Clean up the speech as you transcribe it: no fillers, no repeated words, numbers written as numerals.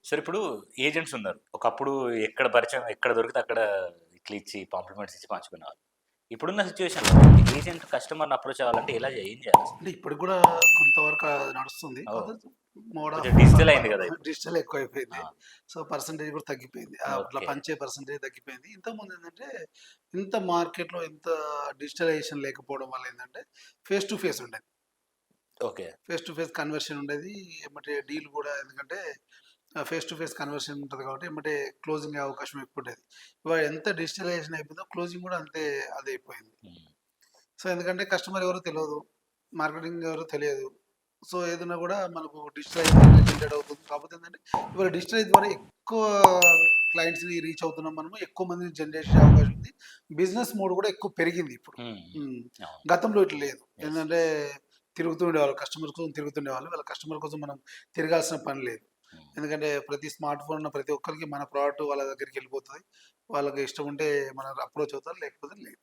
సరే ఇప్పుడు ఏజెంట్స్ ఉన్నారు. ఒకప్పుడు ఎక్కడ పరిచయం ఎక్కడ దొరికితే అక్కడ ఇట్లా ఇచ్చి కాంప్లిమెంట్స్ ఇచ్చి పంచుకునేవాళ్ళు. ఇప్పుడున్న సిట్యుయేషన్‌లో ఏజెంట్ కస్టమర్‌ని అప్రోచ్ అవ్వాలంటే ఏం చేయాలసలు? అంటే ఇప్పటికి గూడా కొంతవరకు అది నడుస్తుంది. ఓహ్! కాకపోతే మోడ్ కొంచెం ఆఫ్ డిజిటల్ అయింది గదా! ఇప్పుడు. డిజిటల్ ఎక్కువైపోయింది. ఆ! సో, పర్సెంటేజ్ కూడా తగ్గిపోయింది. అట్లా ఓకే. పంచే పర్సెంటేజ్ తగ్గిపోయింది. ఇంతకుముందేంటంటే, ఇంత మార్కెట్‌లో ఇంత డిజిటలైజేషన్ లేకపోవడం వల్ల ఏందంటే, ఫేస్ టు ఫేస్ ఉండేది. Okay. Face to face conversion ఉండేది. ఎమ్మటే డీల్ గూడా ఎందుకంటే, ఫేస్ టు ఫేస్ కన్వర్షన్ ఉంటది కాబట్టి, ఎమ్మటే క్లోజింగ్ అయ్యే అవకాశం ఎక్కువుండేది. ఇవాళ ఎంత డిజిటలైజేషన్ అయిపోయిందో, క్లోజింగ్ గూడా అంతే అదయిపోయింది. హ్మ్. సో, ఎందుకంటే కస్టమర్ ఎవరో తెలవదు. మార్కెటింగ్ ఎవరో తెలియదు. సో, ఏదున్నా గూడా మనకు డిజిటలైజ్‌గానే జనరేట్ అవుతుంది. కాకపోతే ఏందంటే, ఇవాళ డిజిటలైజ్ ద్వారా ఎక్కువ క్లయింట్స్‌ని రీచ్ అవుతున్నాం మనము. ఎక్కువ మందిని జనరేట్ చేసే అవకాశం ఉంది. బిజినెస్ మోడ్ గూడా ఎక్కువ పెరిగింది ఇప్పుడు. హ్మ్. హ్మ్. హ్మ్. అవును. గతంలో ఇట్లా లేదు. యెస్. ఏందంటే, యెస్. తిరుగుతూ ఉండేవాళ్ళు. కస్టమర్ కోసం తిరుగుతుండేవాళ్ళు. వాళ్ళ కస్టమర్ కోసం మనం తిరగాల్సిన పని లేదు. హ్మ్. ఎందుకంటే, ప్రతి స్మార్ట్ ఫోన్ ఉన్న ప్రతి ఒక్కరికి మన ప్రోడక్ట్ వాళ్ళ దగ్గరికెళ్ళిపోతది. వాళ్ళకి ఇష్టం ఉంటే మనం అప్రోచ్ అవుతారు. లేకపోతే లేదు.